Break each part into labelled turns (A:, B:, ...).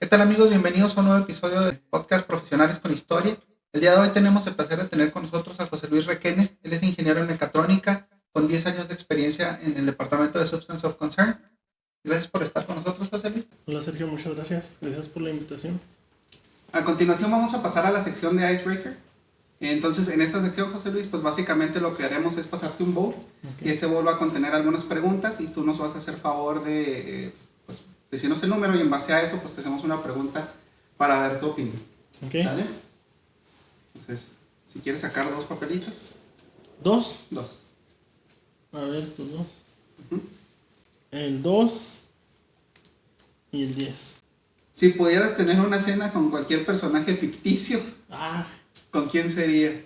A: tal amigos? Bienvenidos a un nuevo episodio del podcast Profesionales con Historia. El día de hoy tenemos el placer de tener con nosotros a José Luis Requenes. Él es ingeniero en mecatrónica con 10 años de experiencia en el departamento de Substance of Concern. Gracias por estar con nosotros, José Luis.
B: Hola Sergio, muchas gracias. Gracias por la invitación.
A: A continuación vamos a pasar a la sección de Icebreaker. Entonces, en esta sección, José Luis, pues básicamente lo que haremos es pasarte un bowl. Y ese bowl va a contener algunas preguntas y tú nos vas a hacer favor de decirnos el número y en base a eso pues te hacemos una pregunta para ver tu opinión.
B: Okay.
A: ¿Sale? Entonces, si quieres sacar dos papelitos.
B: ¿Dos?
A: Dos.
B: A ver, estos dos. El 2 y el 10.
A: Si pudieras tener una cena con cualquier personaje ficticio, ¿con quién sería?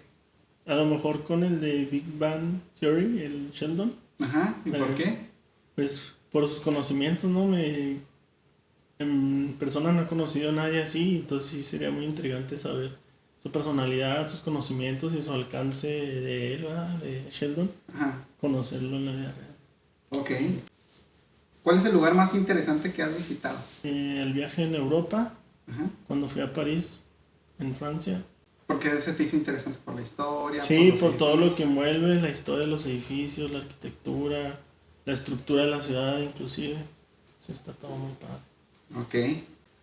B: A lo mejor con el de Big Bang Theory, el Sheldon.
A: Ajá, ¿y por qué?
B: Pues por sus conocimientos, ¿no? En persona no he conocido a nadie así, entonces sí sería muy intrigante saber su personalidad, sus conocimientos y su alcance de él, ¿verdad? De Sheldon.
A: Ajá.
B: Conocerlo en la vida real.
A: Ok. ¿Cuál es el lugar más interesante que has visitado?
B: El viaje en Europa,
A: Ajá.
B: cuando fui a París, en Francia.
A: ¿Por qué se te hizo interesante? ¿Por la historia?
B: Sí, por todo lo que envuelve, la historia de los edificios, la arquitectura, la estructura de la ciudad inclusive. Eso está todo muy padre.
A: Ok.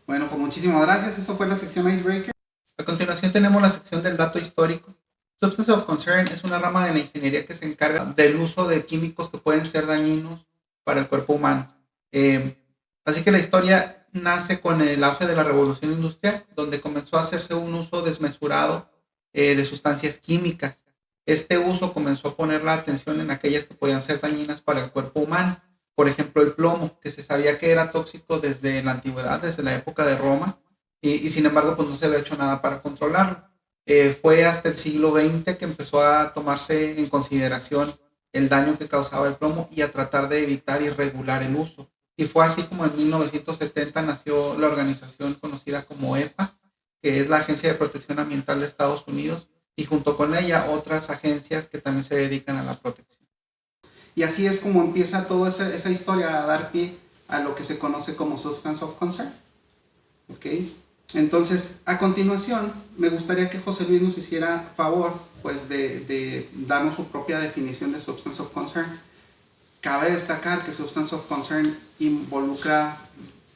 A: Bueno, pues muchísimas gracias. Eso fue la sección Icebreaker. A continuación tenemos la sección del dato histórico. Substance of Concern es una rama de la ingeniería que se encarga del uso de químicos que pueden ser dañinos para el cuerpo humano. Así que la historia nace con el auge de la revolución industrial, donde comenzó a hacerse un uso desmesurado de sustancias químicas. Este uso comenzó a poner la atención en aquellas que podían ser dañinas para el cuerpo humano. Por ejemplo, el plomo, que se sabía que era tóxico desde la antigüedad, desde la época de Roma, y sin embargo, pues no se había hecho nada para controlarlo. Fue hasta el siglo XX que empezó a tomarse en consideración el daño que causaba el plomo y a tratar de evitar y regular el uso. Y fue así como en 1970 nació la organización conocida como EPA, que es la Agencia de Protección Ambiental de Estados Unidos, y junto con ella otras agencias que también se dedican a la protección. Y así es como empieza toda esa historia a dar pie a lo que se conoce como Substance of Concern. ¿Ok? Entonces, a continuación, me gustaría que José Luis nos hiciera favor pues, de darnos su propia definición de Substance of Concern. Cabe destacar que Substance of Concern involucra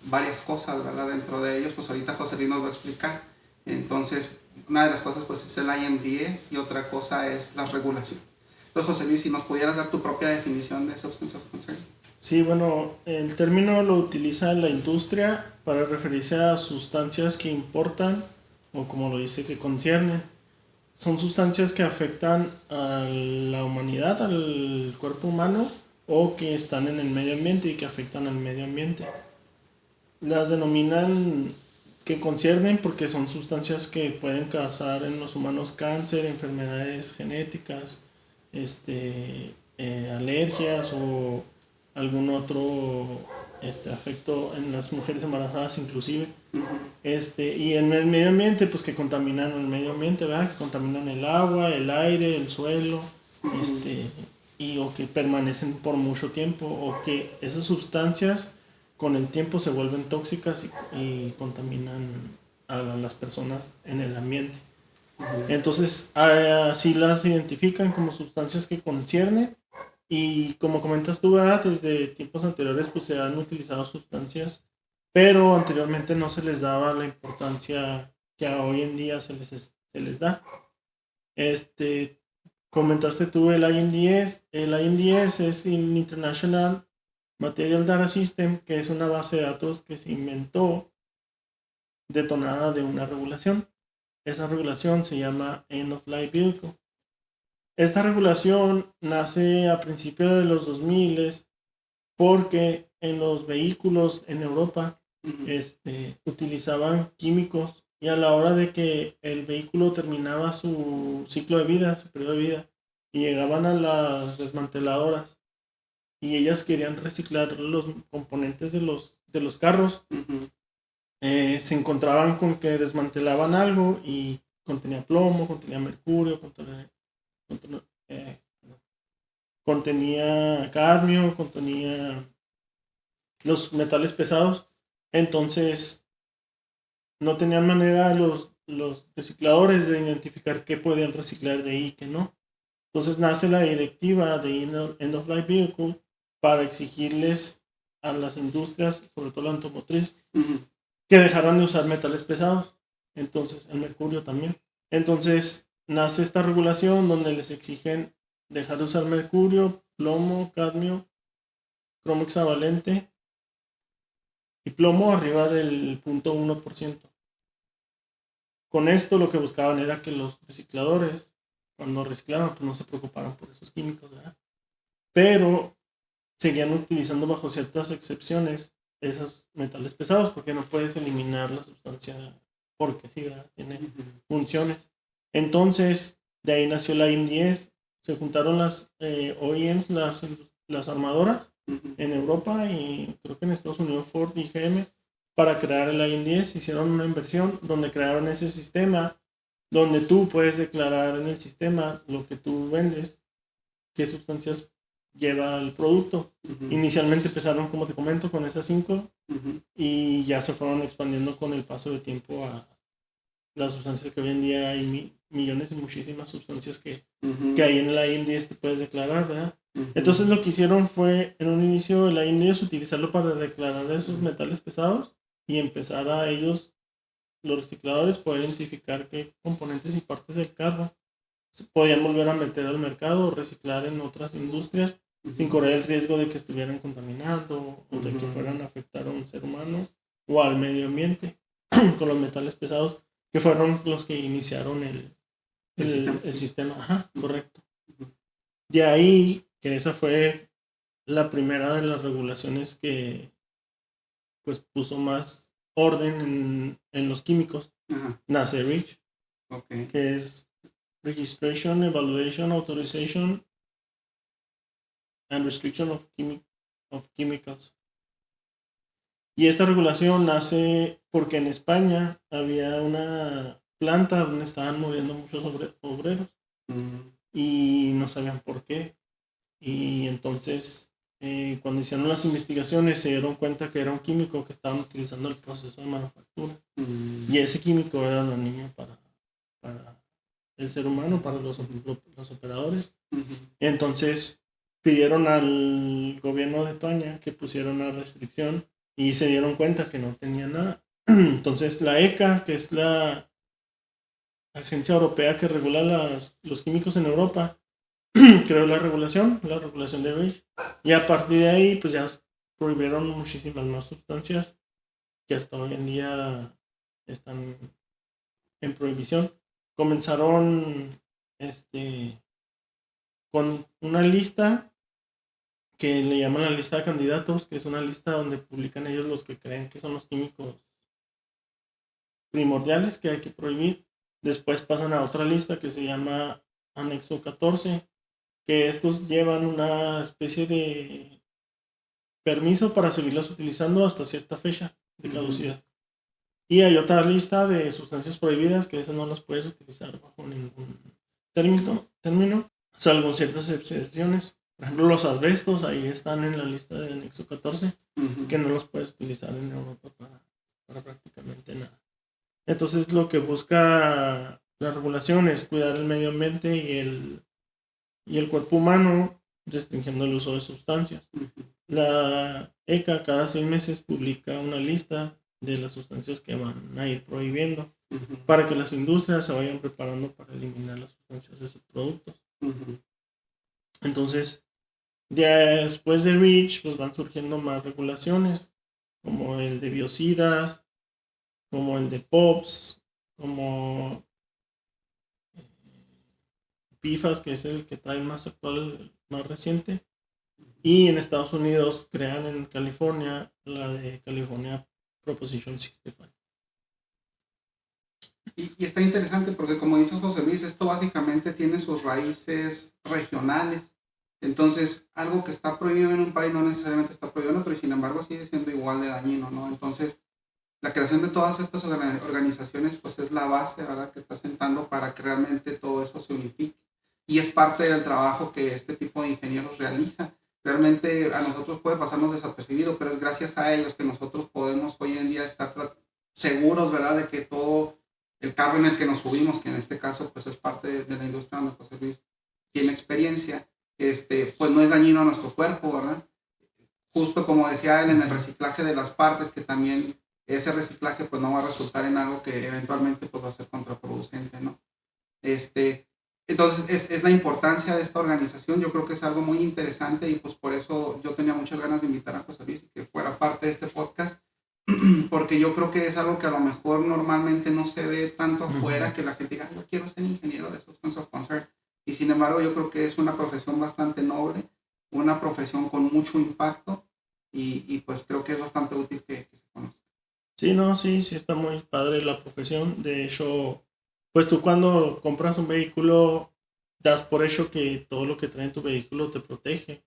A: varias cosas, ¿verdad? Dentro de ellos, pues ahorita José Luis nos va a explicar. Entonces, una de las cosas pues es el IMDA y otra cosa es la regulación. Entonces, José Luis, si nos pudieras dar tu propia definición de Substance of Concern.
B: Sí, bueno, el término lo utiliza la industria para referirse a sustancias que importan o como lo dice que conciernen. Son sustancias que afectan a la humanidad, al cuerpo humano o que están en el medio ambiente y que afectan al medio ambiente. Las denominan que conciernen porque son sustancias que pueden causar en los humanos cáncer, enfermedades genéticas, alergias o algún otro afecto en las mujeres embarazadas inclusive. Y en el medio ambiente, pues que contaminan el medio ambiente, ¿verdad? Que contaminan el agua, el aire, el suelo, o que permanecen por mucho tiempo, o que esas sustancias con el tiempo se vuelven tóxicas y contaminan a las personas en el ambiente. Entonces, así las identifican como sustancias que conciernen. Y como comentas tú, desde tiempos anteriores pues se han utilizado sustancias, pero anteriormente no se les daba la importancia que hoy en día se les da. Comentaste tú el IMDS. El IMDS es el International Material Data System, que es una base de datos que se inventó detonada de una regulación. Esa regulación se llama End of Life Vehicle. Esta regulación nace a principios de los 2000 porque en los vehículos en Europa utilizaban químicos y a la hora de que el vehículo terminaba su ciclo de vida, su periodo de vida, y llegaban a las desmanteladoras y ellas querían reciclar los componentes de los carros, se encontraban con que desmantelaban algo y contenía plomo, contenía mercurio, contenía cadmio, contenía los metales pesados. Entonces no tenían manera los recicladores de identificar qué podían reciclar de ahí y qué no. Entonces nace la directiva de End of Life Vehicle para exigirles a las industrias, sobre todo la automotriz, que dejaran de usar metales pesados. Entonces, el mercurio también. Entonces, nace esta regulación donde les exigen dejar de usar mercurio, plomo, cadmio, cromo hexavalente y plomo arriba del 0.1%. Con esto lo que buscaban era que los recicladores, cuando reciclaban, pues no se preocuparan por esos químicos, ¿verdad? Pero seguían utilizando bajo ciertas excepciones esos metales pesados porque no puedes eliminar la sustancia porque sí, ¿verdad? Tiene funciones. Entonces, de ahí nació la IM10. Se juntaron las OEMs, las armadoras en Europa y creo que en Estados Unidos Ford y GM para crear el IM10. Hicieron una inversión donde crearon ese sistema donde tú puedes declarar en el sistema lo que tú vendes, qué sustancias lleva el producto. Inicialmente empezaron, como te comento, con esas 5 y ya se fueron expandiendo con el paso de tiempo a las sustancias que hoy en día hay millones y muchísimas sustancias que hay en el IM10 que puedes declarar, ¿verdad? Entonces lo que hicieron fue, en un inicio, el IM10 utilizarlo para declarar esos metales pesados y empezar a ellos, los recicladores, poder identificar qué componentes y partes del carro se podían volver a meter al mercado o reciclar en otras industrias sin correr el riesgo de que estuvieran contaminando o de que fueran a afectar a un ser humano o al medio ambiente con los metales pesados, que fueron los que iniciaron el sistema. Ajá, correcto. De ahí, que esa fue la primera de las regulaciones que pues puso más orden en los químicos, nace REACH, que es Registration, Evaluation, Authorization and Restriction of Chemicals. Y esta regulación nace porque en España había una planta donde estaban muriendo muchos obreros y no sabían por qué. Y entonces, cuando hicieron las investigaciones, se dieron cuenta que era un químico que estaban utilizando el proceso de manufactura. Y ese químico era dañino para el ser humano, para los operadores. Entonces pidieron al gobierno de España que pusiera una restricción y se dieron cuenta que no tenía nada. Entonces la ECA, que es la agencia europea que regula los químicos en Europa, creó la regulación de REACH, y a partir de ahí pues ya prohibieron muchísimas más sustancias que hasta hoy en día están en prohibición. Comenzaron con una lista que le llaman la lista de candidatos, que es una lista donde publican ellos los que creen que son los químicos primordiales que hay que prohibir. Después pasan a otra lista que se llama Anexo 14, que estos llevan una especie de permiso para seguirlos utilizando hasta cierta fecha de caducidad. Y hay otra lista de sustancias prohibidas que esas no las puedes utilizar bajo ningún término, salvo ciertas excepciones. Por ejemplo, los asbestos ahí están en la lista de Anexo 14, que no los puedes utilizar en Europa para prácticamente nada. Entonces lo que busca la regulación es cuidar el medio ambiente y el cuerpo humano, restringiendo el uso de sustancias. La ECA cada 6 meses publica una lista de las sustancias que van a ir prohibiendo para que las industrias se vayan preparando para eliminar las sustancias de sus productos. Entonces, después de REACH, pues van surgiendo más regulaciones, como el de biocidas, como el de POPs, como PFAS, que es el que trae más actual, más reciente. Y en Estados Unidos crean en California la de California Proposition 65.
A: Y está interesante porque, como dice José Luis, esto básicamente tiene sus raíces regionales. Entonces, algo que está prohibido en un país no necesariamente está prohibido en otro, y sin embargo sigue siendo igual de dañino, ¿no? Entonces, la creación de todas estas organizaciones pues es la base, ¿verdad?, que está sentando para que realmente todo eso se unifique. Y es parte del trabajo que este tipo de ingenieros realiza. Realmente a nosotros puede pasarnos desapercibido, pero es gracias a ellos que nosotros podemos hoy en día estar seguros seguros, ¿verdad? De que todo el carro en el que nos subimos, que en este caso pues es parte de la industria donde José Luis tiene experiencia, pues no es dañino a nuestro cuerpo, ¿verdad? Justo como decía él, en el reciclaje de las partes, que también ese reciclaje pues no va a resultar en algo que eventualmente pues va a ser contraproducente, ¿no? Entonces es la importancia de esta organización. Yo creo que es algo muy interesante y pues por eso yo tenía muchas ganas de invitar a José Luis y que fuera parte de este podcast, porque yo creo que es algo que a lo mejor normalmente no se ve tanto afuera, que la gente diga, yo quiero ser ingeniero de Substance of Concern, y sin embargo yo creo que es una profesión bastante noble, una profesión con mucho impacto, y pues creo que es bastante útil que se conozca.
B: Sí, no, sí está muy padre la profesión. De hecho, pues tú cuando compras un vehículo, das por hecho que todo lo que trae en tu vehículo te protege.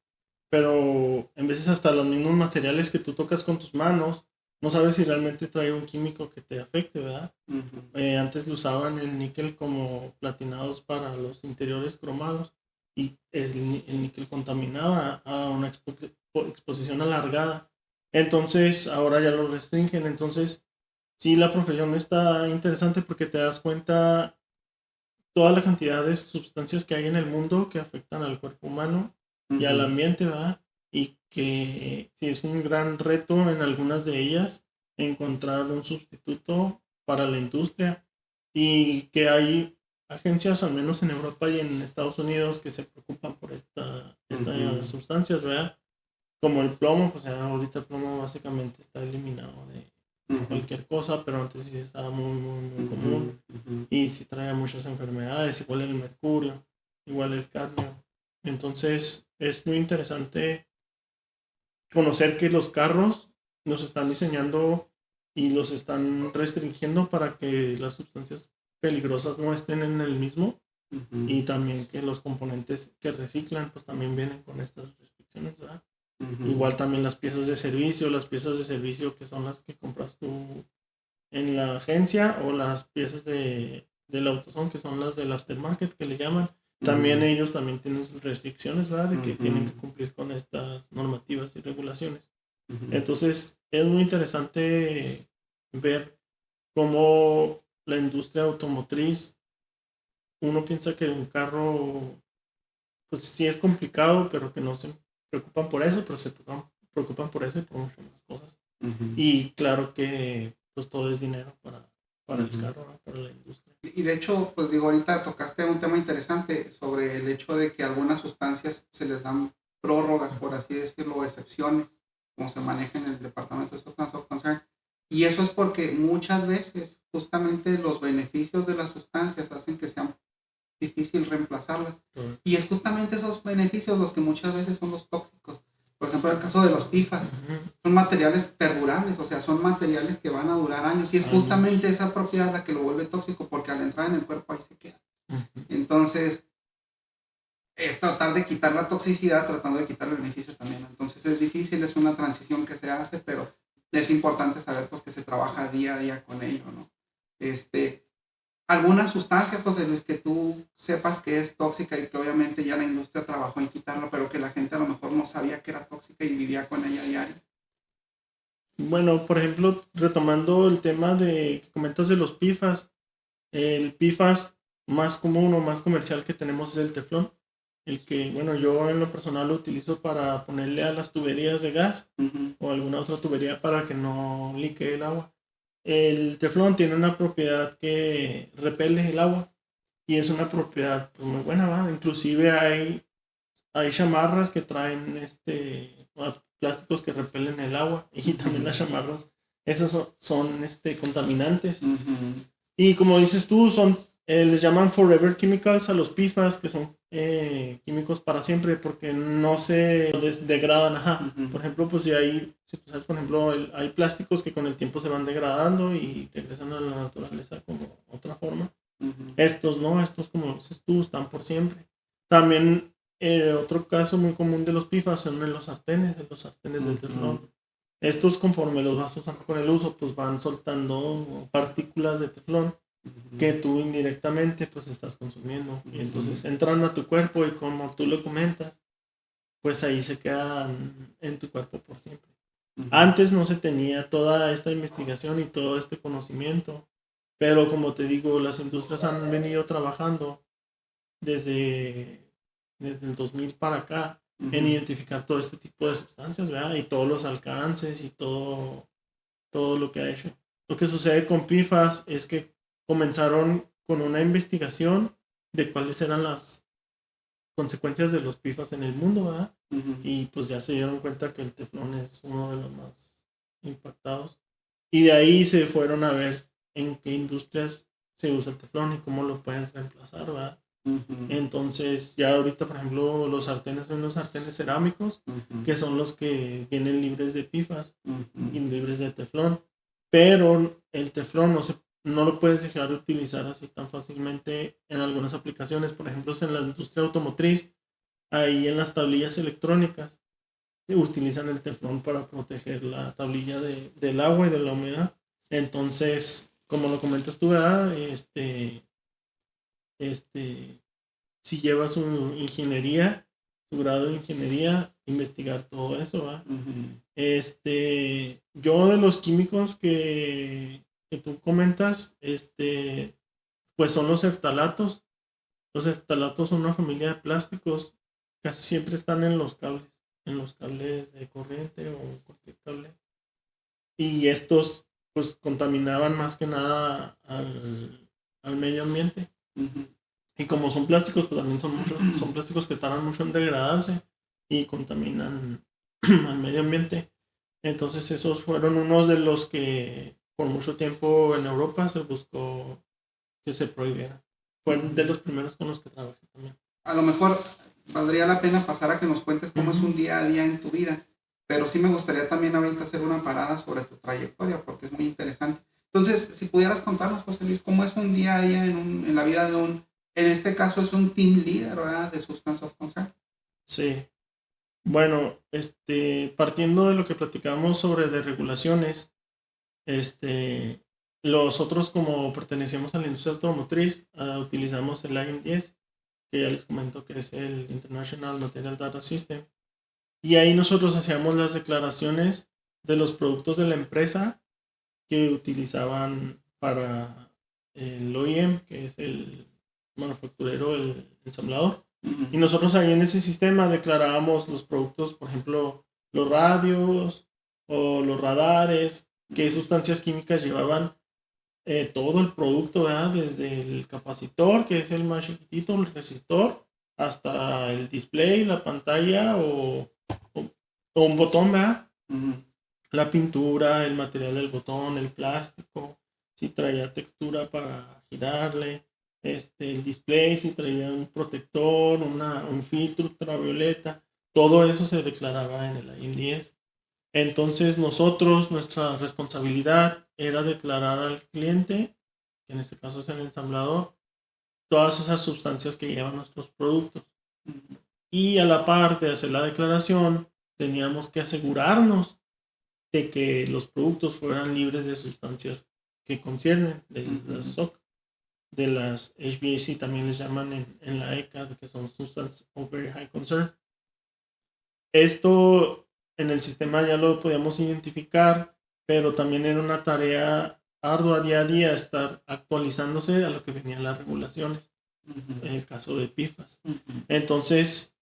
B: Pero en veces hasta los mismos materiales que tú tocas con tus manos, no sabes si realmente trae un químico que te afecte, ¿verdad? Antes lo usaban el níquel como platinados para los interiores cromados y el níquel contaminaba a una exposición alargada. Entonces ahora ya lo restringen. Entonces sí, la profesión está interesante porque te das cuenta toda la cantidad de sustancias que hay en el mundo que afectan al cuerpo humano y al ambiente, ¿verdad? Y que sí es un gran reto en algunas de ellas encontrar un sustituto para la industria y que hay agencias, al menos en Europa y en Estados Unidos, que se preocupan por estas sustancias, ¿verdad? Como el plomo, pues ahorita el plomo básicamente está eliminado de cualquier cosa, pero antes sí estaba muy común y sí traía muchas enfermedades, igual el mercurio, igual el cadmio. Entonces es muy interesante conocer que los carros los están diseñando y los están restringiendo para que las sustancias peligrosas no estén en el mismo y también que los componentes que reciclan pues también vienen con estas restricciones, ¿verdad? Igual también las piezas de servicio que son las que compras tú en la agencia, o las piezas del AutoZone, que son las del aftermarket que le llaman. También ellos también tienen sus restricciones, ¿verdad? De que tienen que cumplir con estas normativas y regulaciones. Entonces es muy interesante ver cómo la industria automotriz, uno piensa que un carro pues sí es complicado, pero que no se preocupan por eso, pero se preocupan por eso y por muchas más cosas. Y claro que pues todo es dinero para el carro, ¿no? Para la industria.
A: Y de hecho, pues digo, ahorita tocaste un tema interesante sobre el hecho de que algunas sustancias se les dan prórrogas, por así decirlo, o excepciones, como se maneja en el Departamento de Substance of Concern. Y eso es porque muchas veces justamente los beneficios de las sustancias hacen que sea difícil reemplazarlas. Y es justamente esos beneficios los que muchas veces son los tóxicos. Por ejemplo, en el caso de los PFAS, son materiales perdurables, o sea, son materiales que van a durar años. Y es justamente esa propiedad la que lo vuelve tóxico, porque al entrar en el cuerpo ahí se queda. Entonces, es tratar de quitar la toxicidad, tratando de quitar el beneficio también. Entonces, es difícil, es una transición que se hace, pero es importante saber pues, que se trabaja día a día con ello, ¿no? ¿Alguna sustancia, José Luis, que tú sepas que es tóxica y que obviamente ya la industria trabajó en quitarla, pero que la gente a lo mejor no sabía que era tóxica y vivía con ella a diario?
B: Bueno, por ejemplo, retomando el tema de que comentas de los PFAS, el PFAS más común o más comercial que tenemos es el teflón. El que, bueno, yo en lo personal lo utilizo para ponerle a las tuberías de gas o alguna otra tubería para que no liquee el agua. El teflón tiene una propiedad que repele el agua y es una propiedad pues, muy buena, ¿va? Inclusive hay chamarras que traen plásticos que repelen el agua y también las chamarras, esas son contaminantes. Y como dices tú, les llaman Forever Chemicals a los PFAS, que son químicos para siempre porque no se degradan. Por ejemplo, pues si tú sabes, por ejemplo, hay plásticos que con el tiempo se van degradando y regresan a la naturaleza como otra forma. Estos no, estos como dices tú, están por siempre. También otro caso muy común de los PFAS son en los sartenes del teflón. Estos, conforme los vas usando con el uso, pues van soltando partículas de teflón que tú indirectamente pues estás consumiendo. Y entonces entran a tu cuerpo y como tú lo comentas, pues ahí se quedan en tu cuerpo por siempre. Antes no se tenía toda esta investigación y todo este conocimiento, pero como te digo, las industrias han venido trabajando desde el 2000 para acá en identificar todo este tipo de sustancias, ¿verdad? Y todos los alcances y todo lo que ha hecho. Lo que sucede con PFAS es que comenzaron con una investigación de cuáles eran las consecuencias de los PFAS en el mundo, ¿verdad? Y pues ya se dieron cuenta que el teflón es uno de los más impactados. Y de ahí se fueron a ver en qué industrias se usa el teflón y cómo lo pueden reemplazar, ¿verdad? Entonces, ya ahorita, por ejemplo, los sartenes son los sartenes cerámicos, que son los que vienen libres de PFAS y libres de teflón. Pero el teflón no lo puedes dejar de utilizar así tan fácilmente en algunas aplicaciones. Por ejemplo, en la industria automotriz, ahí en las tablillas electrónicas, utilizan el teflón para proteger la tablilla del agua y de la humedad. Entonces, como lo comentas tú, ¿verdad? Si llevas su ingeniería, su grado de ingeniería, investigar todo eso, ¿verdad? Yo de los químicos que tú comentas, pues son los eftalatos. Los eftalatos son una familia de plásticos, casi siempre están en los cables de corriente o cualquier cable. Y estos, pues, contaminaban más que nada al medio ambiente. Y como son plásticos, pues también son plásticos que tardan mucho en degradarse y contaminan al medio ambiente. Entonces esos fueron unos de los que por mucho tiempo en Europa se buscó que se prohibieran. Fueron de los primeros con los que trabajé también.
A: A lo mejor valdría la pena pasar a que nos cuentes cómo es un día a día en tu vida, pero sí me gustaría también ahorita hacer una parada sobre tu trayectoria porque es muy interesante. Entonces, si pudieras contarnos, José Luis, cómo es un día a día en la vida de en este caso es un team leader, ¿verdad? De Substance of Concern.
B: Sí. Bueno, partiendo de lo que platicamos sobre desregulaciones, nosotros como pertenecemos a la industria automotriz, utilizamos el IM10, que ya les comento que es el International Material Data System, y ahí nosotros hacíamos las declaraciones de los productos de la empresa que utilizaban para el OEM, que es el manufacturero, el ensamblador. Y nosotros ahí en ese sistema declarábamos los productos, por ejemplo, los radios o los radares, qué sustancias químicas llevaban todo el producto, ¿verdad? Desde el capacitor, que es el más chiquitito, el resistor, hasta el display, la pantalla o un botón, ¿verdad? La pintura, el material del botón, el plástico, si traía textura para girarle, el display, si traía un protector, un filtro ultravioleta, todo eso se declaraba en el IM10. Entonces nuestra responsabilidad era declarar al cliente, que en este caso es el ensamblador, todas esas sustancias que llevan nuestros productos. Y a la par de hacer la declaración, teníamos que asegurarnos de que los productos fueran libres de sustancias que conciernen, de las SOC, de las HVAC también les llaman en la ECA, que son Substance of Very High Concern. Esto en el sistema ya lo podíamos identificar, pero también era una tarea ardua día a día estar actualizándose a lo que venían las regulaciones, en el caso de PFAS. Entonces,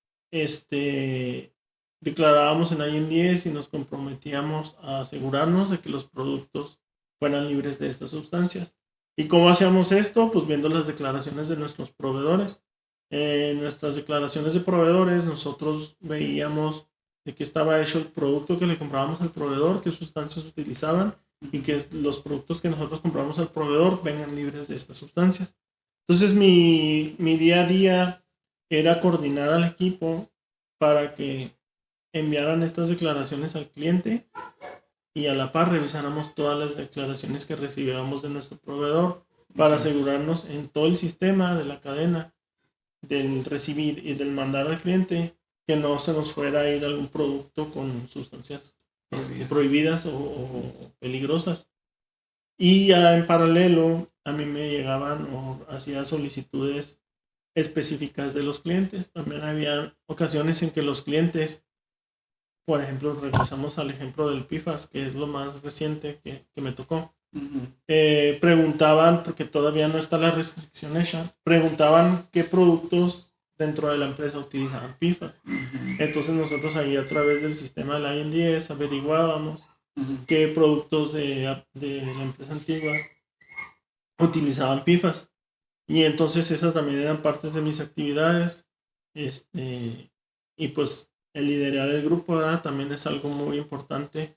B: declarábamos en IM10 y nos comprometíamos a asegurarnos de que los productos fueran libres de estas sustancias. ¿Y cómo hacíamos esto? Pues viendo las declaraciones de nuestros proveedores. En nuestras declaraciones de proveedores nosotros veíamos de qué estaba hecho el producto que le comprábamos al proveedor, qué sustancias utilizaban y que los productos que nosotros compramos al proveedor vengan libres de estas sustancias. Entonces mi día a día era coordinar al equipo para que enviaran estas declaraciones al cliente y a la par revisáramos todas las declaraciones que recibíamos de nuestro proveedor para asegurarnos en todo el sistema de la cadena del recibir y del mandar al cliente que no se nos fuera a ir algún producto con sustancias prohibidas o peligrosas. Y ya en paralelo a mí me llegaban o hacía solicitudes específicas de los clientes. También había ocasiones en que los clientes por ejemplo, regresamos al ejemplo del PFAS, que es lo más reciente que me tocó. Preguntaban, porque todavía no está la restricción hecha, preguntaban qué productos dentro de la empresa utilizaban PFAS. Entonces nosotros ahí a través del sistema de la INDS averiguábamos qué productos de la empresa antigua utilizaban PFAS. Y entonces esas también eran partes de mis actividades. Y pues el liderar el grupo, ¿verdad? También es algo muy importante.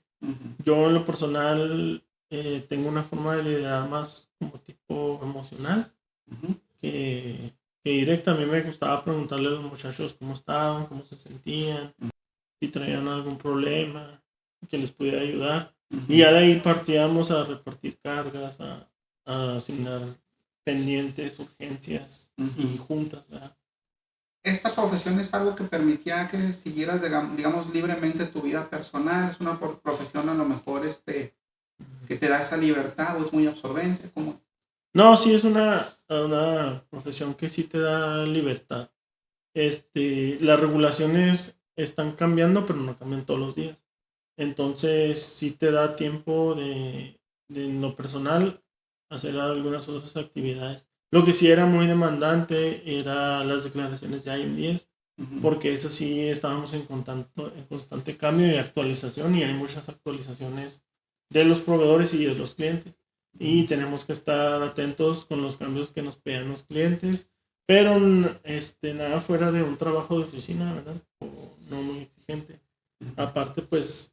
B: Yo en lo personal tengo una forma de liderar más como tipo emocional que directa. A mí me gustaba preguntarle a los muchachos cómo estaban, cómo se sentían, si traían algún problema, que les pudiera ayudar. Y ya de ahí partíamos a repartir cargas, a asignar pendientes, urgencias y juntas, ¿verdad?
A: Esta profesión es algo que permitía que siguieras, digamos, libremente tu vida personal. Es una profesión a lo mejor que te da esa libertad o es muy absorbente. ¿Cómo?
B: No, sí es una profesión que sí te da libertad. Las regulaciones están cambiando, pero no cambian todos los días. Entonces sí te da tiempo de en lo personal hacer algunas otras actividades. Lo que sí era muy demandante era las declaraciones de IM10, porque esas sí estábamos en constante cambio y actualización, y hay muchas actualizaciones de los proveedores y de los clientes. Y tenemos que estar atentos con los cambios que nos pegan los clientes, pero nada fuera de un trabajo de oficina, ¿verdad? O no muy exigente. Aparte, pues,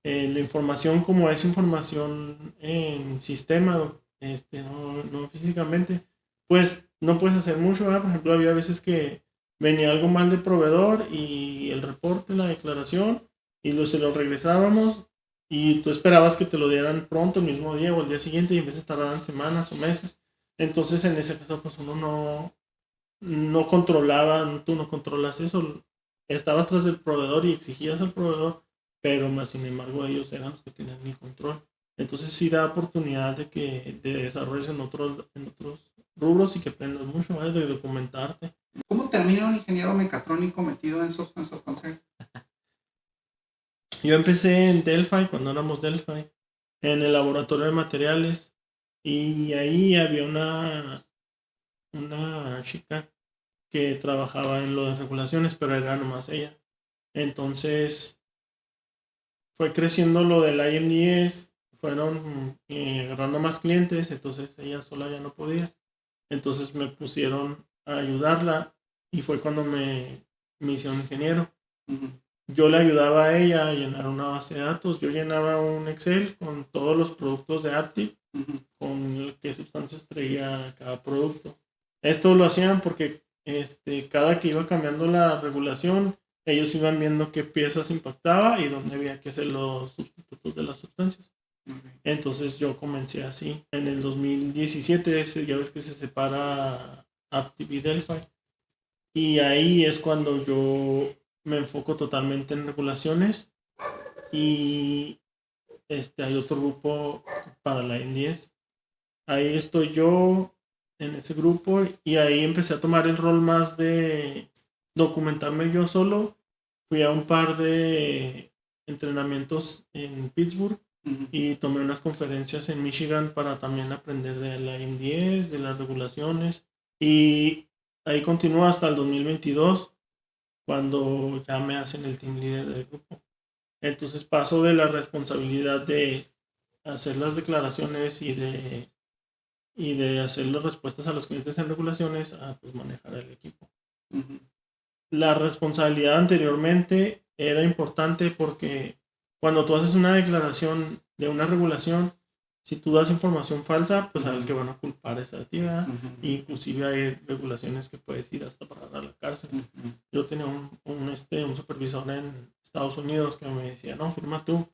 B: la información, como es información en sistema, no físicamente, pues no puedes hacer mucho, ¿verdad? Por ejemplo, había veces que venía algo mal del proveedor y el reporte, la declaración, y se lo regresábamos, y tú esperabas que te lo dieran pronto, el mismo día o el día siguiente, y a veces tardaban semanas o meses. Entonces, en ese caso, pues uno no controlaba, tú no controlas eso. Estabas tras el proveedor y exigías al proveedor, pero más sin embargo ellos eran los que tenían el control. Entonces sí da oportunidad de que te desarrolles en otros rubros y que aprendas mucho más de documentarte.
A: ¿Cómo termina un ingeniero mecatrónico metido en Substance of Concern?
B: Yo empecé en Delphi, cuando éramos Delphi, en el laboratorio de materiales, y ahí había una chica que trabajaba en lo de regulaciones, pero era nomás ella. Entonces fue creciendo lo del IM10, fueron agarrando más clientes, entonces ella sola ya no podía. Entonces me pusieron a ayudarla y fue cuando me hicieron ingeniero. Yo le ayudaba a ella a llenar una base de datos. Yo llenaba un Excel con todos los productos de Aptiv, con qué sustancias traía cada producto. Esto lo hacían porque cada que iba cambiando la regulación, ellos iban viendo qué piezas impactaba y dónde había que hacer los sustitutos de las sustancias. Entonces yo comencé así. En el 2017, ya ves que se separa Aptiv y Delphi. Y ahí es cuando yo me enfoco totalmente en regulaciones. Y hay otro grupo para la IM10. Ahí estoy yo en ese grupo y ahí empecé a tomar el rol más de documentarme yo solo. Fui a un par de entrenamientos en Pittsburgh y tomé unas conferencias en Michigan para también aprender de la IM10, de las regulaciones, y ahí continúo hasta el 2022 cuando ya me hacen el team leader del grupo. Entonces paso de la responsabilidad de hacer las declaraciones y de hacer las respuestas a los clientes en regulaciones a pues manejar el equipo. La responsabilidad anteriormente era importante porque cuando tú haces una declaración de una regulación, si tú das información falsa, pues sabes que van a culpar esa actividad. Inclusive hay regulaciones que puedes ir hasta para dar a la cárcel. Yo tenía un supervisor en Estados Unidos que me decía, no, firma tú.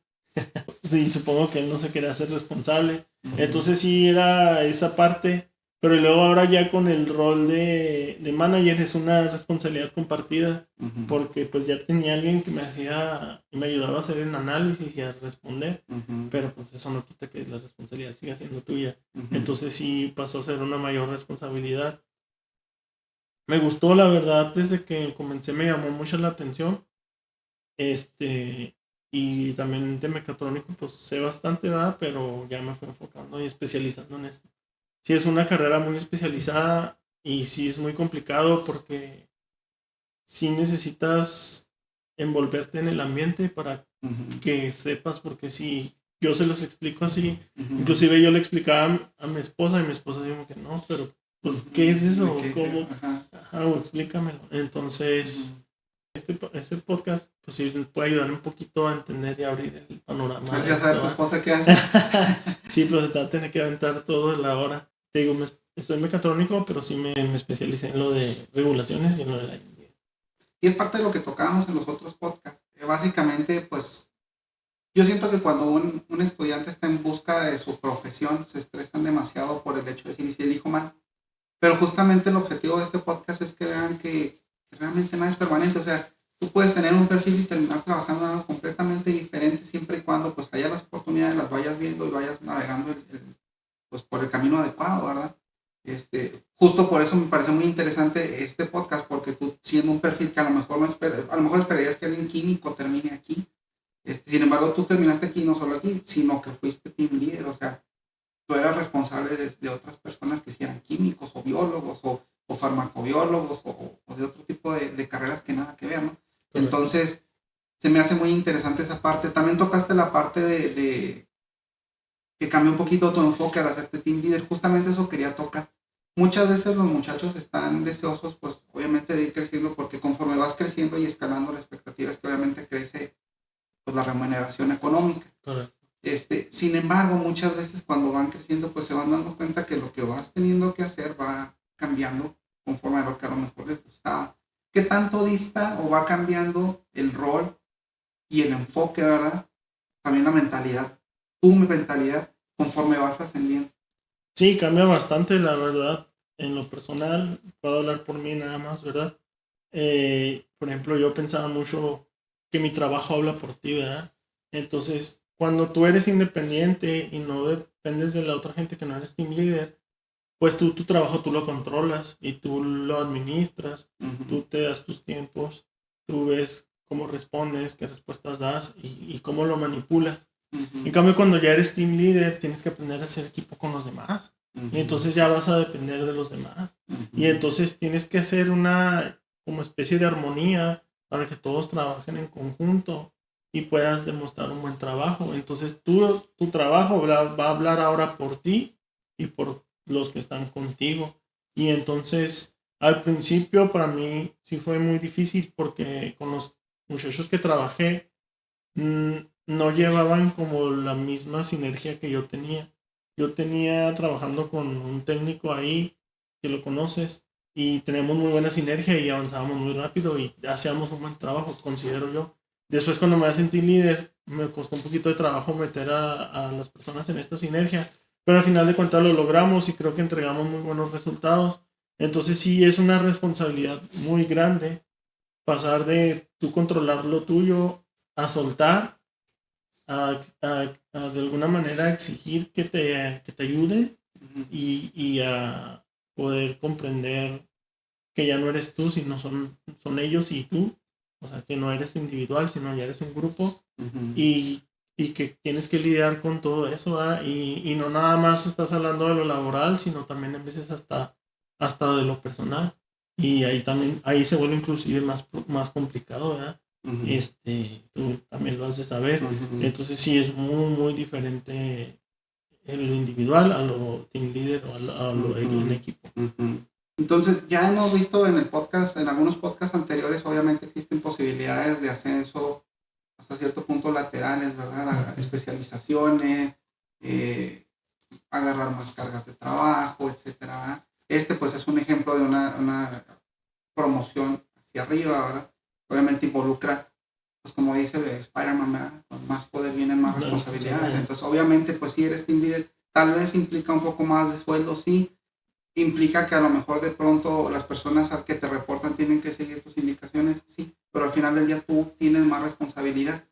B: Sí, supongo que él no se quería hacer responsable. Entonces sí era esa parte, pero luego ahora ya con el rol de manager es una responsabilidad compartida, porque pues ya tenía alguien que me ayudaba a hacer el análisis y a responder, pero pues eso no quita que la responsabilidad siga siendo tuya. Entonces sí pasó a ser una mayor responsabilidad. Me gustó, la verdad, desde que comencé me llamó mucho la atención. Y también de mecatrónico, pues sé bastante, ¿verdad? Pero ya me fui enfocando y especializando en esto. Sí, es una carrera muy especializada y sí es muy complicado porque sí necesitas envolverte en el ambiente para que sepas, porque si yo se los explico así, inclusive yo le explicaba a mi esposa y mi esposa dijo que no, pero pues ¿qué es eso? ¿Cómo? Ajá, explícamelo. Entonces, este podcast pues sí puede ayudar un poquito a entender y abrir el panorama.
A: Pero ya sabes tu esposa qué hace.
B: Sí, pero se te va a tener que aventar todo de la hora. Te digo, soy mecatrónico, pero sí me especialicé en lo de regulaciones y en lo de la ingeniería.
A: Y es parte de lo que tocábamos en los otros podcasts. Básicamente, pues, yo siento que cuando un estudiante está en busca de su profesión, se estresan demasiado por el hecho de decir, si elijo mal. Pero justamente el objetivo de este podcast es que vean que realmente nada es permanente. O sea, tú puedes tener un perfil y terminar trabajando en algo completamente diferente siempre y cuando pues haya las oportunidades, las vayas viendo y vayas navegando pues por el camino adecuado, ¿verdad? Justo por eso me parece muy interesante este podcast, porque tú siendo un perfil que a lo mejor esperarías que alguien químico termine aquí. Sin embargo, tú terminaste aquí, no solo aquí, sino que fuiste team leader, o sea, tú eras responsable de otras personas que eran químicos o biólogos o farmacobiólogos o de otro tipo de carreras que nada que ver, ¿no? Correcto. Entonces, se me hace muy interesante esa parte. También tocaste la parte de que cambió un poquito tu enfoque al hacerte team leader. Justamente eso quería tocar. Muchas veces los muchachos están deseosos, pues, obviamente de ir creciendo, porque conforme vas creciendo y escalando la expectativa es que obviamente crece pues, la remuneración económica.
B: Correcto.
A: Sin embargo, muchas veces cuando van creciendo, pues se van dando cuenta que lo que vas teniendo que hacer va cambiando conforme a lo que a lo mejor les gustaba. ¿Qué tanto dista o va cambiando el rol y el enfoque, verdad? También la mentalidad, tu mentalidad, conforme vas ascendiendo.
B: Sí, cambia bastante, la verdad. En lo personal, puedo hablar por mí nada más, ¿verdad? Por ejemplo, yo pensaba mucho que mi trabajo habla por ti, ¿verdad? Entonces, cuando tú eres independiente y no dependes de la otra gente que no eres team leader, pues tu trabajo tú lo controlas y tú lo administras, tú te das tus tiempos, tú ves cómo respondes, qué respuestas das y cómo lo manipulas. En cambio, cuando ya eres team leader, tienes que aprender a hacer equipo con los demás. Y entonces ya vas a depender de los demás. Y entonces tienes que hacer una como especie de armonía para que todos trabajen en conjunto y puedas demostrar un buen trabajo. Entonces tu trabajo va a hablar ahora por ti y por los que están contigo. Y entonces al principio para mí sí fue muy difícil porque con los muchachos que trabajé no llevaban como la misma sinergia que yo tenía. Yo tenía trabajando con un técnico ahí que lo conoces y tenemos muy buena sinergia y avanzábamos muy rápido y hacíamos un buen trabajo, considero yo. Después cuando me sentí líder me costó un poquito de trabajo meter a las personas en esta sinergia, pero al final de cuentas lo logramos y creo que entregamos muy buenos resultados. Entonces sí es una responsabilidad muy grande pasar de tú controlar lo tuyo a soltar, a de alguna manera exigir que te ayuden y a poder comprender que ya no eres tú, sino son ellos y tú. O sea, que no eres individual, sino ya eres un grupo y que tienes que lidiar con todo eso, ¿verdad? Y no nada más estás hablando de lo laboral, sino también a veces hasta de lo personal. Y ahí se vuelve inclusive más complicado, ¿verdad? Tú también lo has de saber. Entonces sí es muy, muy diferente lo individual a lo team leader o a lo en equipo.
A: Entonces ya hemos visto en el podcast, en algunos podcasts anteriores, obviamente existen posibilidades de ascenso hasta cierto punto laterales, ¿verdad? Especializaciones, agarrar más cargas de trabajo, etcétera. Pues es un ejemplo de una promoción hacia arriba, ¿verdad? Obviamente involucra, pues como dice Spider-Man, ¿verdad? Con más poder vienen más responsabilidades. Entonces, obviamente, pues si eres team leader, tal vez implica un poco más de sueldo, sí. Implica que a lo mejor de pronto las personas al que te reportan tienen que seguir tus indicaciones, sí. Pero al final del día tú tienes más responsabilidad.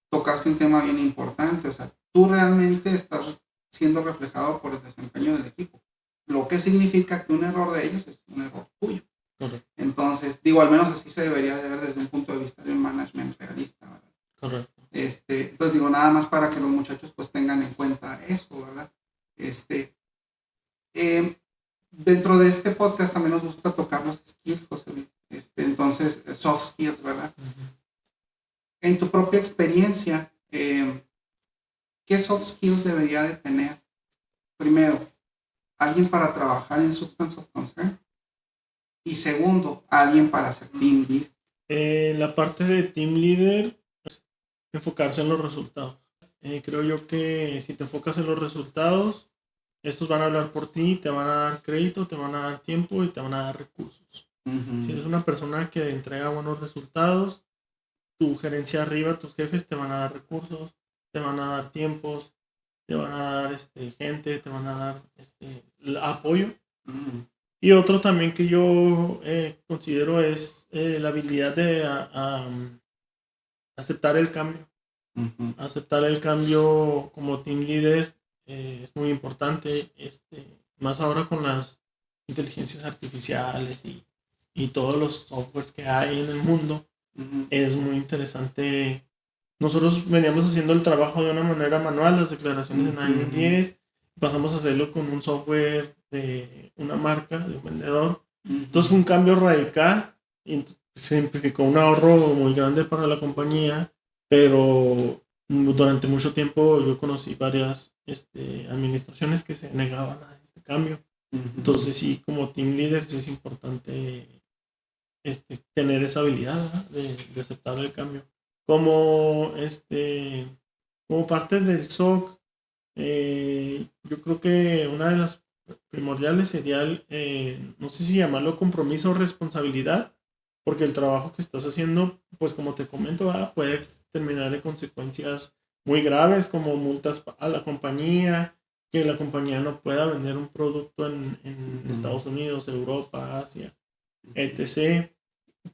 A: Tocaste un tema bien importante, o sea, tú realmente estás siendo reflejado por el desempeño del equipo. Lo que significa que un error de ellos es un error tuyo.
B: Correcto.
A: Entonces, digo, al menos así se debería de ver desde un punto de vista de un management realista, ¿verdad?
B: Correcto.
A: Entonces digo, nada más para que los muchachos pues tengan en cuenta eso, ¿verdad? Dentro de este podcast también nos gusta tocar los skills, José Luis. Entonces, soft skills, ¿verdad?
B: Uh-huh.
A: En tu propia experiencia, ¿qué soft skills debería de tener? Primero, alguien para trabajar en Substance of Concern. Y segundo, alguien para ser team lead.
B: La parte de team leader, enfocarse en los resultados. Creo yo que si te enfocas en los resultados, estos van a hablar por ti, te van a dar crédito, te van a dar tiempo y te van a dar recursos.
A: Uh-huh.
B: Si eres una persona que entrega buenos resultados, tu gerencia arriba, tus jefes te van a dar recursos, te van a dar tiempos, te van a dar gente, te van a dar apoyo.
A: Uh-huh.
B: Y otro también que yo considero es la habilidad de aceptar el cambio.
A: Uh-huh.
B: Aceptar el cambio como team leader es muy importante, más ahora con las inteligencias artificiales y todos los softwares que hay en el mundo. Uh-huh. Es muy interesante. Nosotros veníamos haciendo el trabajo de una manera manual, las declaraciones en iOS 10, pasamos a hacerlo con un software de una marca, de un vendedor. Uh-huh. Entonces fue un cambio radical y simplificó un ahorro muy grande para la compañía, pero durante mucho tiempo yo conocí varias administraciones que se negaban a este cambio. Uh-huh. Entonces sí, como team leader sí es importante tener esa habilidad, ¿no? de aceptar el cambio. Como parte del SOC, yo creo que una de las primordiales sería no sé si llamarlo compromiso o responsabilidad, porque el trabajo que estás haciendo, pues como te comento, puede terminar en consecuencias muy graves, como multas a la compañía, que la compañía no pueda vender un producto en Estados Unidos, Europa, Asia, etc.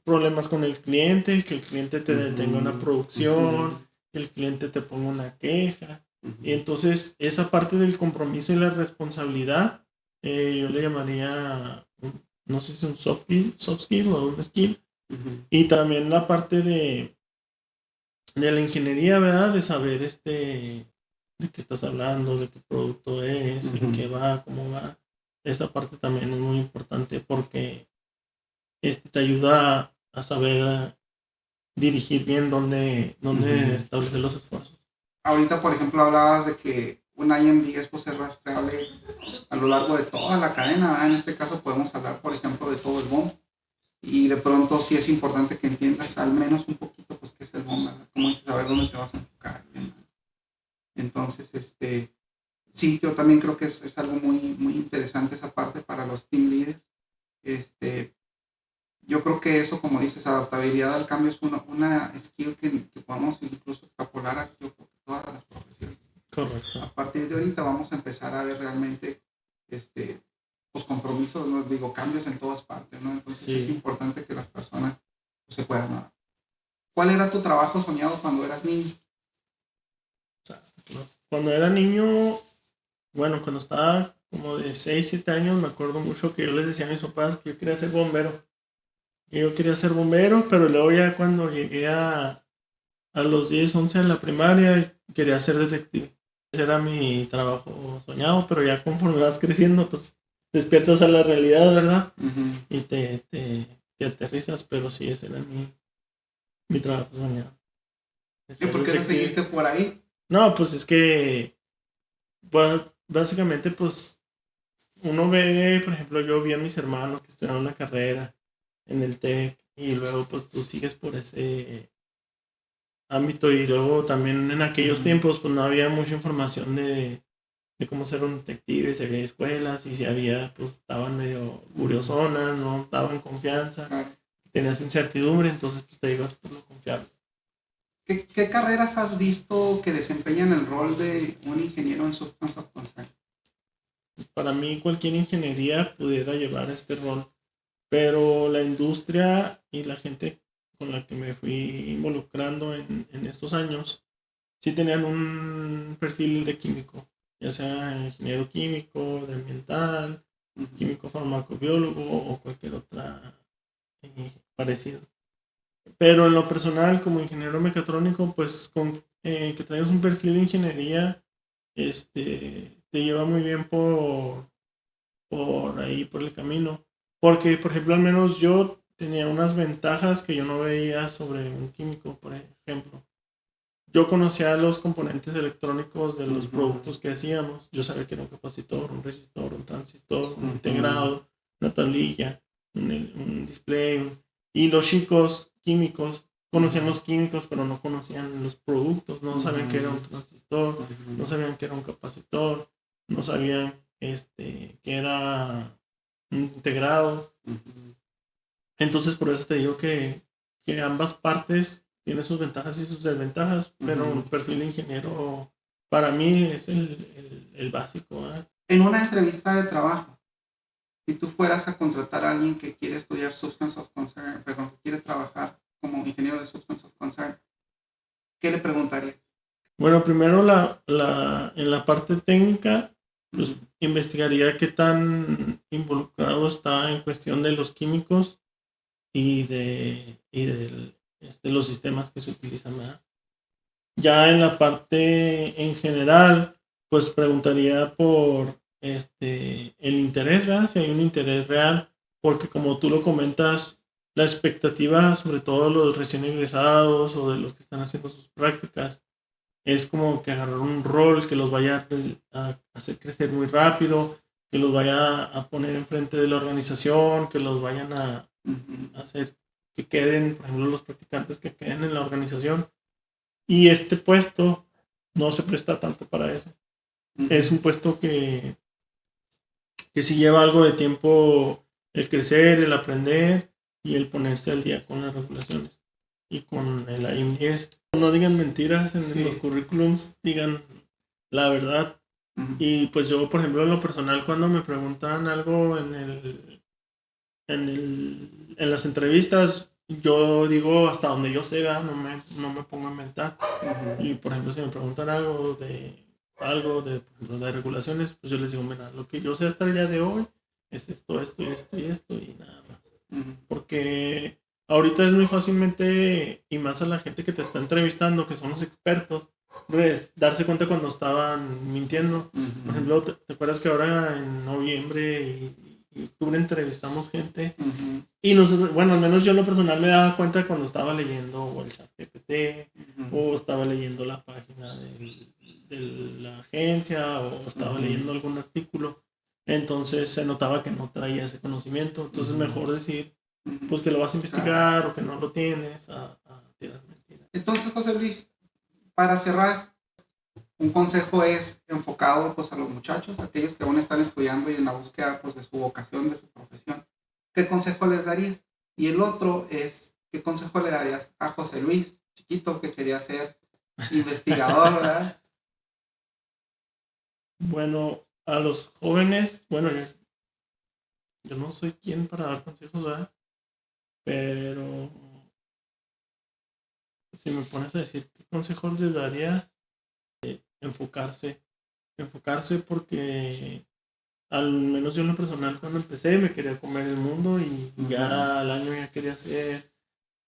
B: Problemas con el cliente, que el cliente te detenga una producción, que el cliente te ponga una queja. Y entonces esa parte del compromiso y la responsabilidad, yo le llamaría, no sé si es un soft skill o un skill. Y también la parte de la ingeniería, ¿verdad? De saber de qué estás hablando, de qué producto es, en qué va, cómo va. Esa parte también es muy importante porque te ayuda a saber dirigir bien dónde establecer los esfuerzos.
A: Ahorita, por ejemplo, hablabas de que un IMD es rastreable a lo largo de toda la cadena. En este caso podemos hablar, por ejemplo, de todo el BOM. Y de pronto sí es importante que entiendas al menos un poquito pues qué es el BOM, ¿verdad? Cómo saber dónde te vas a enfocar. Entonces, sí, yo también creo que es algo muy, muy interesante esa parte para los team leaders. Yo creo que eso, como dices, adaptabilidad al cambio es una skill que podemos incluso extrapolar a todas las profesiones.
B: Correcto.
A: A partir de ahorita vamos a empezar a ver realmente pues compromisos, no digo cambios en todas partes, ¿no? Entonces sí. Es importante que las personas se puedan adaptar. ¿Cuál era tu trabajo soñado cuando eras niño?
B: Cuando era niño, bueno, cuando estaba como de 6, 7 años, me acuerdo mucho que yo les decía a mis papás que yo quería ser bombero. Yo quería ser bombero, pero luego ya cuando llegué a los 10, 11 en la primaria, quería ser detective. Ese era mi trabajo soñado, pero ya conforme vas creciendo, pues despiertas a la realidad, ¿verdad? Uh-huh. Y te aterrizas, pero sí, ese era mi trabajo soñado.
A: ¿Y por qué no seguiste por ahí?
B: No, pues es que, bueno, básicamente, pues, uno ve, por ejemplo, yo vi a mis hermanos que estudiaron una carrera en el TEC y luego, pues, tú sigues por ese ámbito y luego también en aquellos tiempos, pues, no había mucha información de cómo ser un detective, si había escuelas y si había, pues, estaban medio curiosonas, no daban confianza, tenías incertidumbre, entonces, pues, te ibas por lo confiable.
A: ¿Qué carreras has visto que desempeñan el rol de un ingeniero en Substance of Concern?
B: Para mí cualquier ingeniería pudiera llevar este rol, pero la industria y la gente con la que me fui involucrando en estos años sí tenían un perfil de químico, ya sea ingeniero químico, de ambiental, químico farmacobiólogo o cualquier otra parecido. Pero en lo personal, como ingeniero mecatrónico, pues con que traigas un perfil de ingeniería, te lleva muy bien por ahí, por el camino. Porque, por ejemplo, al menos yo tenía unas ventajas que yo no veía sobre un químico, por ejemplo. Yo conocía los componentes electrónicos de los productos que hacíamos. Yo sabía que era un capacitor, un resistor, un transistor, un integrado, una tablilla, un display. Y los chicos químicos conocían los químicos, pero no conocían los productos. No sabían que era un transistor, no sabían que era un capacitor, no sabían que era un integrado. Entonces, por eso te digo que ambas partes tienen sus ventajas y sus desventajas, pero un perfil de ingeniero para mí es el básico.
A: En una entrevista de trabajo, si tú fueras a contratar a alguien que quiere estudiar Substance of Concern, perdón, que quiere trabajar como ingeniero de Substance of Concern, ¿qué le preguntarías?
B: Bueno, primero en la parte técnica, pues investigaría qué tan involucrado está en cuestión de los químicos y de los sistemas que se utilizan, ¿verdad? Ya en la parte en general, pues preguntaría por el interés, ¿verdad? Si hay un interés real, porque como tú lo comentas, la expectativa, sobre todo de los recién egresados o de los que están haciendo sus prácticas, es como que agarrar un rol que los vaya a hacer crecer muy rápido, que los vaya a poner enfrente de la organización, que los vayan a hacer que queden, por ejemplo, los practicantes que queden en la organización. Y este puesto no se presta tanto para eso. Es un puesto que sí lleva algo de tiempo el crecer, el aprender y el ponerse al día con las regulaciones y con el AIM 10. No digan mentiras en los currículums, digan la verdad. Y pues yo, por ejemplo, en lo personal, cuando me preguntan algo en las entrevistas, yo digo hasta donde yo sé, no me pongo a inventar. Y por ejemplo, si me preguntan algo de regulaciones, pues yo les digo, mira, lo que yo sé hasta el día de hoy es esto y nada más. Porque ahorita es muy fácilmente, y más a la gente que te está entrevistando, que son los expertos, darse cuenta cuando estaban mintiendo. Por ejemplo, ¿te acuerdas que ahora en noviembre y octubre entrevistamos gente? Y nosotros, bueno, al menos yo en lo personal me daba cuenta cuando estaba leyendo o el ChatGPT o estaba leyendo la página de la agencia o estaba leyendo algún artículo. Entonces se notaba que no traía ese conocimiento. Entonces mejor decir pues que lo vas a investigar o que no lo tienes a tirar mentiras.
A: Entonces, José Luis, para cerrar, un consejo es enfocado pues a los muchachos, aquellos que aún están estudiando y en la búsqueda pues de su vocación, de su profesión. ¿Qué consejo les darías? Y el otro es, ¿qué consejo le darías a José Luis, chiquito, que quería ser investigador, ¿verdad?
B: Bueno, a los jóvenes, bueno, yo no soy quien para dar consejos, ¿verdad? Pero si me pones a decir qué consejos les daría, enfocarse porque al menos yo en lo personal cuando empecé me quería comer el mundo y ya al año ya quería ser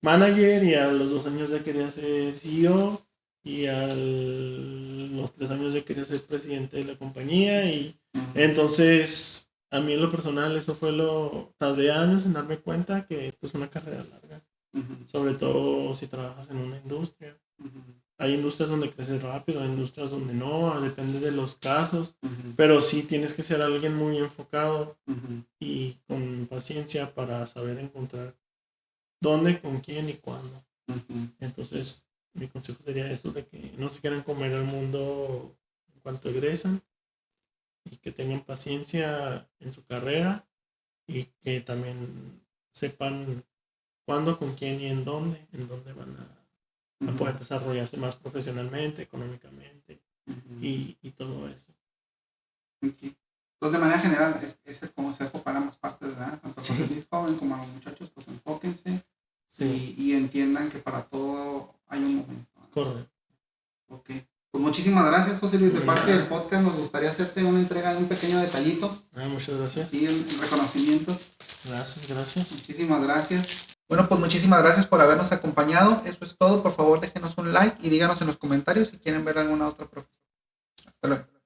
B: manager y a los 2 años ya quería ser CEO y a los 3 años ya quería ser presidente de la compañía y entonces a mí en lo personal eso fue tardé años en darme cuenta que esto es una carrera larga, sobre todo si trabajas en una industria. Hay industrias donde creces rápido, hay industrias donde no, depende de los casos, pero sí tienes que ser alguien muy enfocado y con paciencia para saber encontrar dónde, con quién y cuándo. Entonces, mi consejo sería eso, de que no se quieran comer el mundo en cuanto egresan y que tengan paciencia en su carrera y que también sepan cuándo, con quién y en dónde van a poder desarrollarse más profesionalmente, económicamente y todo eso.
A: Entonces, de manera general, ese es como consejo para ambas partes, ¿verdad? Tanto a José Luis joven como a los muchachos, pues enfóquense y entiendan que para todo hay un momento, ¿no?
B: Correcto.
A: Ok. Pues muchísimas gracias, José Luis. De parte del podcast nos gustaría hacerte una entrega de un pequeño detallito.
B: Muchas gracias.
A: Y el reconocimiento.
B: Gracias.
A: Muchísimas gracias. Bueno, pues muchísimas gracias por habernos acompañado. Eso es todo. Por favor, déjenos un like y díganos en los comentarios si quieren ver alguna otra profesión. Hasta luego.